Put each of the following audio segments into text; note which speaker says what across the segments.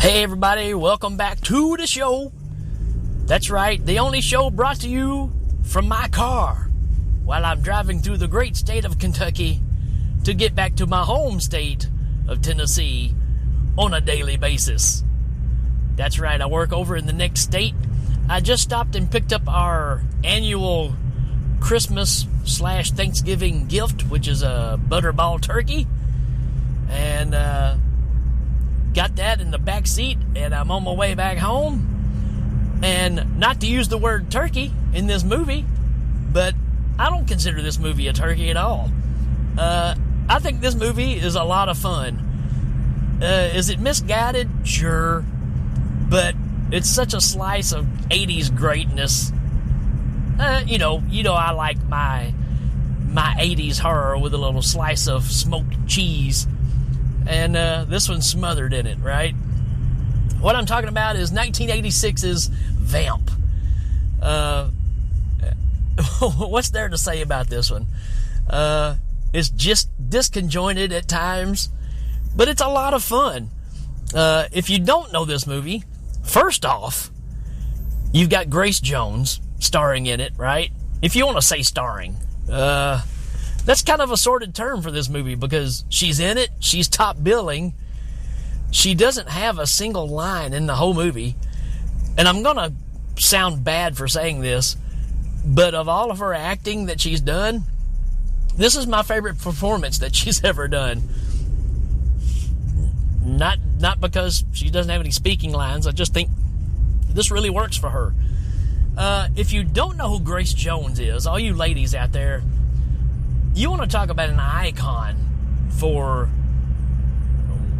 Speaker 1: Hey everybody, welcome back to the show. That's right, the only show brought to you from my car while I'm driving through the great state of Kentucky to get back to my home state of Tennessee on a daily basis. That's right, I work over in the next state. I just stopped and picked up our annual Christmas/Thanksgiving gift, which is a butterball turkey. And got that in the back seat, and I'm on my way back home. And not to use the word turkey in this movie, but I don't consider this movie a turkey at all. I think this movie is a lot of fun. Is it misguided? Sure. But it's such a slice of 80s greatness. You know, I like my 80s horror with a little slice of smoked cheese. And this one's smothered in it, right? What I'm talking about is 1986's Vamp. What's there to say about this one? It's just disconjointed at times, but it's a lot of fun. If you don't know this movie, first off, you've got Grace Jones starring in it, right? If you want to say starring. That's kind of a sordid term for this movie because she's in it, she's top billing, she doesn't have a single line in the whole movie, and I'm gonna sound bad for saying this, but of all of her acting that she's done, this is my favorite performance that she's ever done. Not because she doesn't have any speaking lines, I just think this really works for her. If you don't know who Grace Jones is, all you ladies out there, you want to talk about an icon for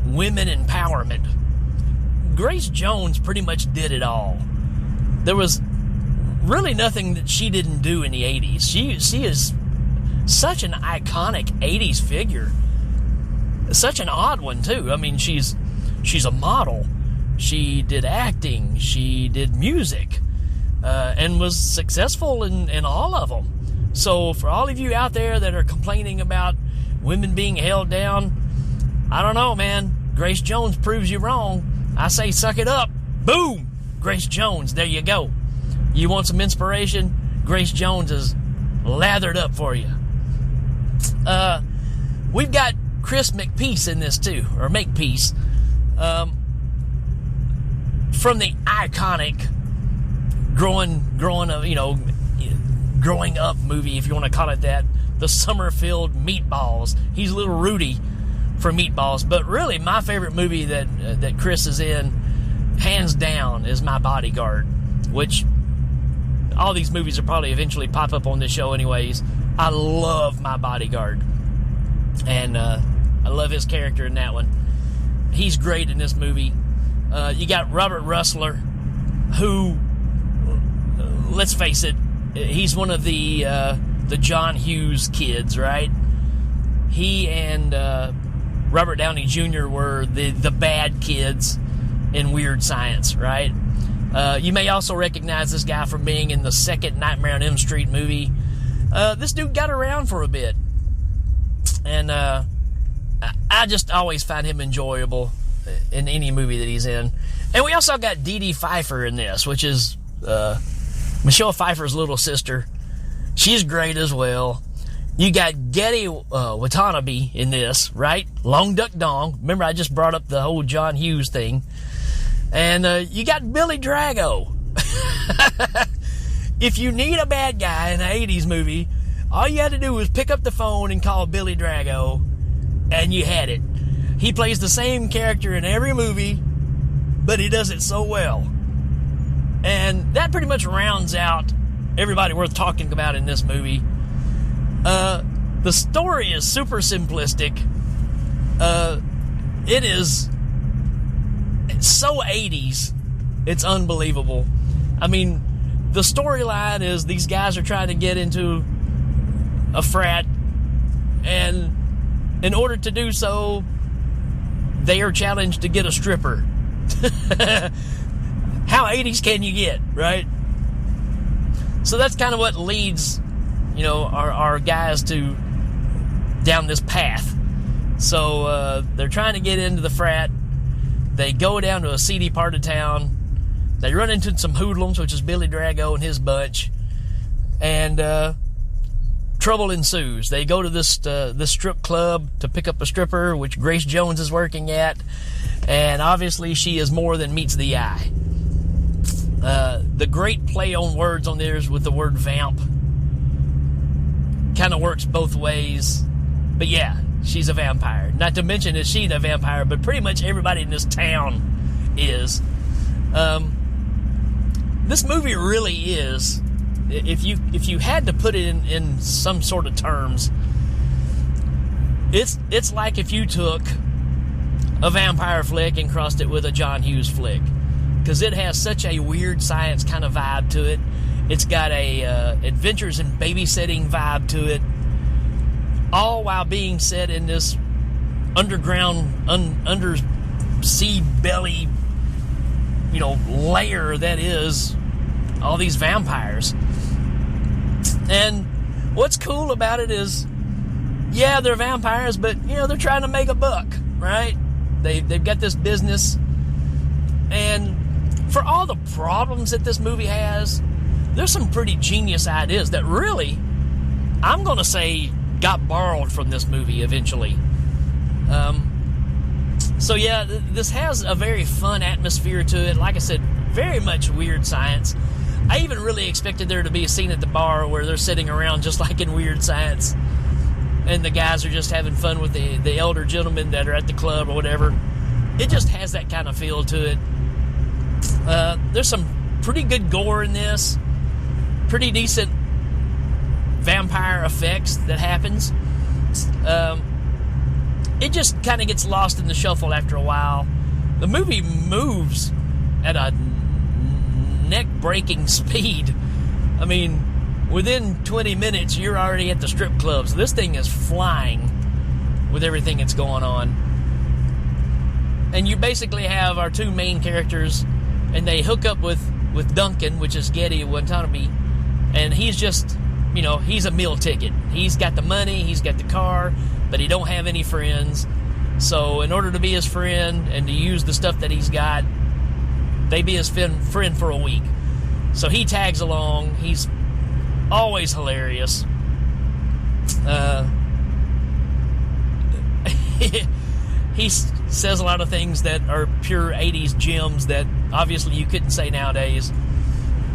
Speaker 1: women empowerment. Grace Jones pretty much did it all. There was really nothing that she didn't do in the 80s. She is such an iconic 80s figure. Such an odd one, too. I mean, she's a model. She did acting. She did music. And was successful in all of them. So for all of you out there that are complaining about women being held down, I don't know, man. Grace Jones proves you wrong. I say suck it up. Boom! Grace Jones, there you go. You want some inspiration? Grace Jones is lathered up for you. We've got Chris McPeace in this too, or Makepeace. From the iconic growing up movie, if you want to call it that, the Summerfield Meatballs. He's little Rudy from Meatballs, but really my favorite movie that Chris is in, hands down, is My Bodyguard, which all these movies will probably eventually pop up on this show anyways. I love My Bodyguard, and I love his character in that one. He's great in this movie. You got Robert Russler, who, let's face it, he's one of the John Hughes kids, right? He and Robert Downey Jr. were the bad kids in Weird Science, right? You may also recognize this guy from being in the second Nightmare on Elm Street movie. This dude got around for a bit, and I just always find him enjoyable in any movie that he's in. And we also got Dee Dee Pfeiffer in this, which is Michelle Pfeiffer's little sister. She's great as well. You got Getty Watanabe in this, right? Long Duck Dong. Remember, I just brought up the whole John Hughes thing. And you got Billy Drago. If you need a bad guy in an 80s movie, all you had to do was pick up the phone and call Billy Drago, and you had it. He plays the same character in every movie, but he does it so well. And that pretty much rounds out everybody worth talking about in this movie. The story is super simplistic. It is so 80s, it's unbelievable. I mean, the storyline is these guys are trying to get into a frat, and in order to do so, they are challenged to get a stripper. How 80s can you get, right? So that's kind of what leads, our guys to down this path. So they're trying to get into the frat. They go down to a seedy part of town. They run into some hoodlums, which is Billy Drago and his bunch, and trouble ensues. They go to this strip club to pick up a stripper, which Grace Jones is working at, and obviously she is more than meets the eye. The great play on words on there is with the word vamp. Kind of works both ways, but yeah, she's a vampire. Not to mention is she the vampire, but pretty much everybody in this town is. This movie really is, if you had to put it in some sort of terms, it's like if you took a vampire flick and crossed it with a John Hughes flick, because it has such a weird science kind of vibe to it. It's got a adventures in babysitting vibe to it, all while being set in this underground, undersea belly, layer that is all these vampires. And what's cool about it is, yeah, they're vampires, but they're trying to make a buck, right? They've got this business, and for all the problems that this movie has, there's some pretty genius ideas that really, I'm going to say, got borrowed from this movie eventually. So yeah, this has a very fun atmosphere to it. Like I said, very much weird science. I even really expected there to be a scene at the bar where they're sitting around just like in Weird Science, and the guys are just having fun with the elder gentlemen that are at the club or whatever. It just has that kind of feel to it. There's some pretty good gore in this. Pretty decent vampire effects that happens. It just kind of gets lost in the shuffle after a while. The movie moves at a neck-breaking speed. I mean, within 20 minutes, you're already at the strip clubs. This thing is flying with everything that's going on. And you basically have our two main characters, and they hook up with Duncan, which is Geddy Watanabe, and he's just, he's a meal ticket. He's got the money, he's got the car, but he don't have any friends. So in order to be his friend and to use the stuff that he's got, they be his friend for a week. So he tags along. He's always hilarious. He says a lot of things that are pure 80s gems that obviously you couldn't say nowadays.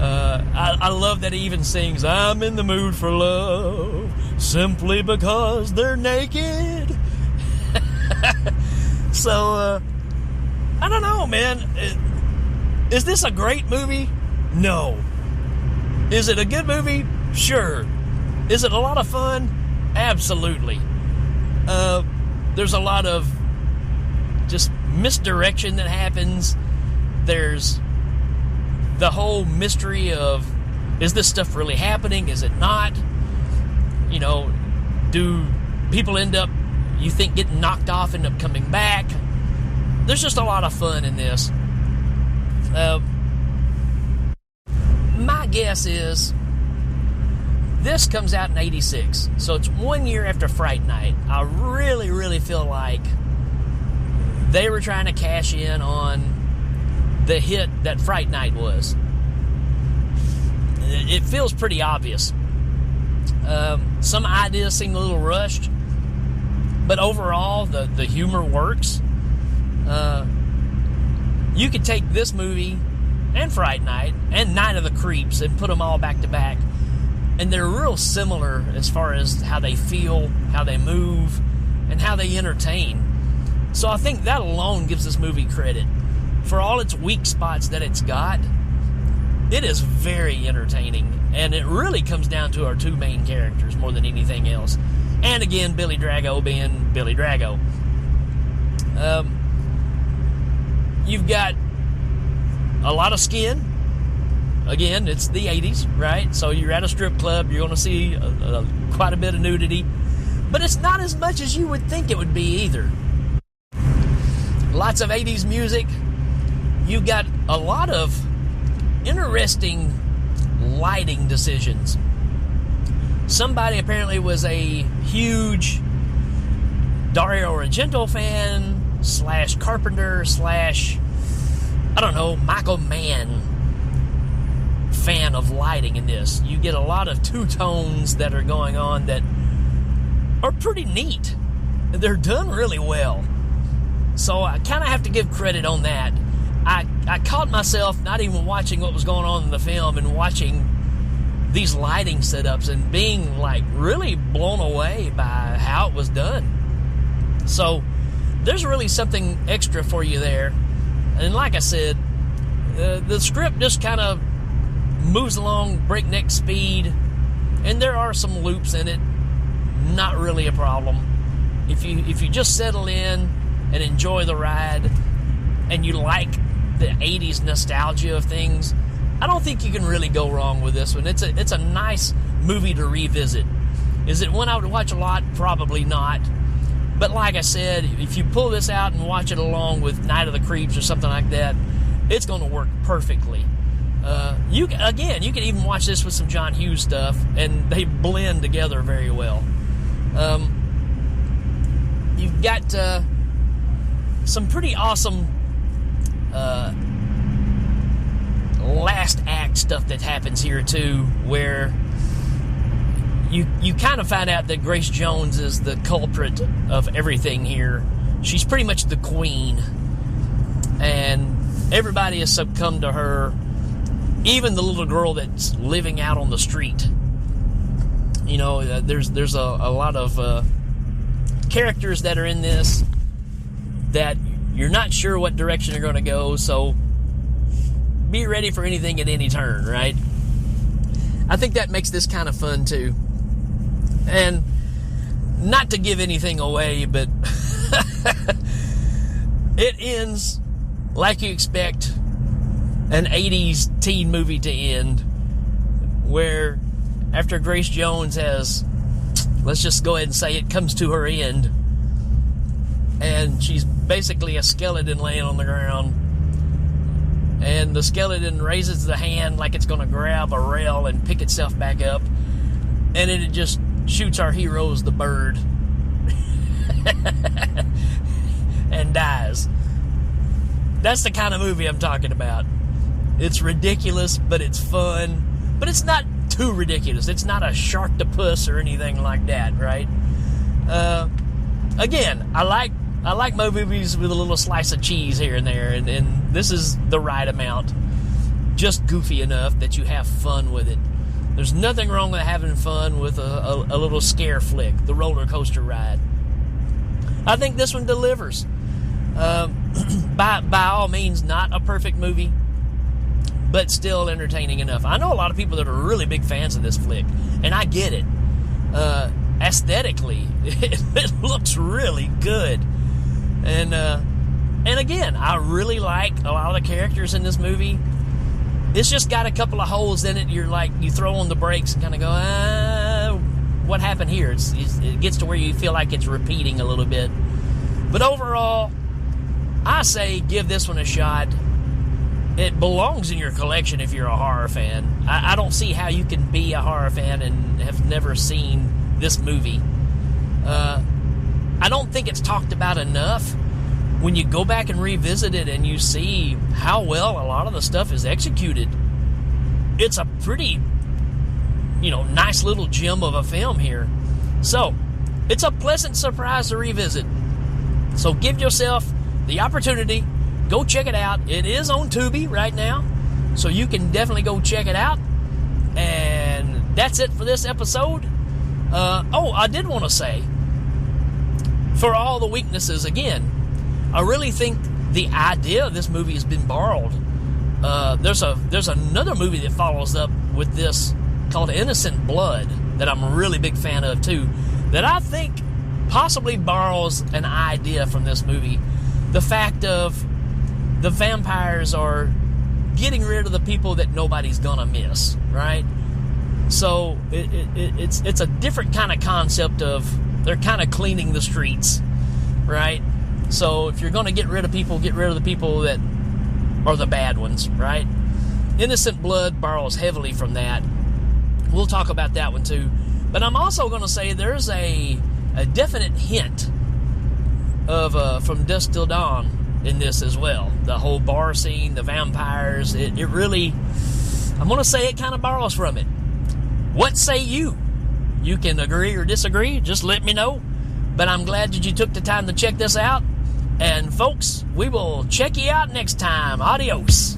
Speaker 1: I love that he even sings, "I'm in the mood for love, simply because they're naked." So, I don't know, man. Is this a great movie? No. Is it a good movie? Sure. Is it a lot of fun? Absolutely. There's a lot of just misdirection that happens. There's the whole mystery of, is this stuff really happening? Is it not? Do people end up, you think, getting knocked off, end up coming back? There's just a lot of fun in this. My guess is this comes out in 86, so it's 1 year after Fright Night. I really, really feel like they were trying to cash in on the hit that Fright Night was. It feels pretty obvious. Some ideas seem a little rushed, but overall the humor works. You could take this movie and Fright Night and Night of the Creeps and put them all back to back, and they're real similar as far as how they feel, how they move, and how they entertain. So I think that alone gives this movie credit. For all its weak spots that it's got, it is very entertaining, and it really comes down to our two main characters more than anything else. And again, Billy Drago being Billy Drago. You've got a lot of skin. Again, it's the 80s, right? So you're at a strip club, you're going to see quite a bit of nudity. But it's not as much as you would think it would be either. Lots of 80s music. You've got a lot of interesting lighting decisions. Somebody apparently was a huge Dario Argento fan, slash Carpenter slash, I don't know, Michael Mann fan of lighting in this. You get a lot of two-tones that are going on that are pretty neat. They're done really well. So I kind of have to give credit on that. I caught myself not even watching what was going on in the film and watching these lighting setups and being like really blown away by how it was done. So there's really something extra for you there. And like I said, the script just kind of moves along breakneck speed, and there are some loops in it. Not really a problem. If you just settle in and enjoy the ride, and you like the 80s nostalgia of things, I don't think you can really go wrong with this one. It's a nice movie to revisit. Is it one I would watch a lot? Probably not. But like I said, if you pull this out and watch it along with Night of the Creeps or something like that, it's going to work perfectly. You can even watch this with some John Hughes stuff, and they blend together very well. You've got some pretty awesome last act stuff that happens here too, where you kind of find out that Grace Jones is the culprit of everything here. She's pretty much the queen, and everybody has succumbed to her, even the little girl that's living out on the street. You know, there's a lot of characters that are in this that you're not sure what direction they're going to go, so be ready for anything at any turn, right? I think that makes this kind of fun too. And not to give anything away, but it ends like you expect an 80s teen movie to end, where after Grace Jones has, let's just go ahead and say it, comes to her end, and she's basically a skeleton laying on the ground, and the skeleton raises the hand like it's going to grab a rail and pick itself back up, and it just shoots our heroes, the bird, and dies. That's the kind of movie I'm talking about. It's ridiculous, but it's fun. But it's not too ridiculous. It's not a Sharktopus or anything like that, right? Again, I like my movies with a little slice of cheese here and there, and this is the right amount. Just goofy enough that you have fun with it. There's nothing wrong with having fun with a little scare flick, the roller coaster ride. I think this one delivers. By all means, not a perfect movie, but still entertaining enough. I know a lot of people that are really big fans of this flick, and I get it. Aesthetically, it looks really good. And again, I really like a lot of the characters in this movie. It's just got a couple of holes in it. You throw on the brakes and kind of go, what happened here? It gets to where you feel like it's repeating a little bit. But overall, I say give this one a shot. It belongs in your collection if you're a horror fan. I don't see how you can be a horror fan and have never seen this movie. I don't think it's talked about enough. When you go back and revisit it and you see how well a lot of the stuff is executed, it's a pretty, nice little gem of a film here. So, it's a pleasant surprise to revisit. So give yourself the opportunity. Go check it out. It is on Tubi right now, so you can definitely go check it out. And that's it for this episode. I did want to say, for all the weaknesses, again, I really think the idea of this movie has been borrowed. There's another movie that follows up with this called Innocent Blood that I'm a really big fan of too, that I think possibly borrows an idea from this movie. The fact of the vampires are getting rid of the people that nobody's gonna miss, right? So it's a different kind of concept of they're kind of cleaning the streets, right? So if you're gonna get rid of the people that are the bad ones, right? Innocent Blood borrows heavily from that. We'll talk about that one too. But I'm also gonna say there's a definite hint of From Dusk Till Dawn in this as well. The whole bar scene, the vampires, it really, I'm going to say it kind of borrows from it. What say you? You can agree or disagree, just let me know. But I'm glad that you took the time to check this out. And folks, we will check you out next time. Adios.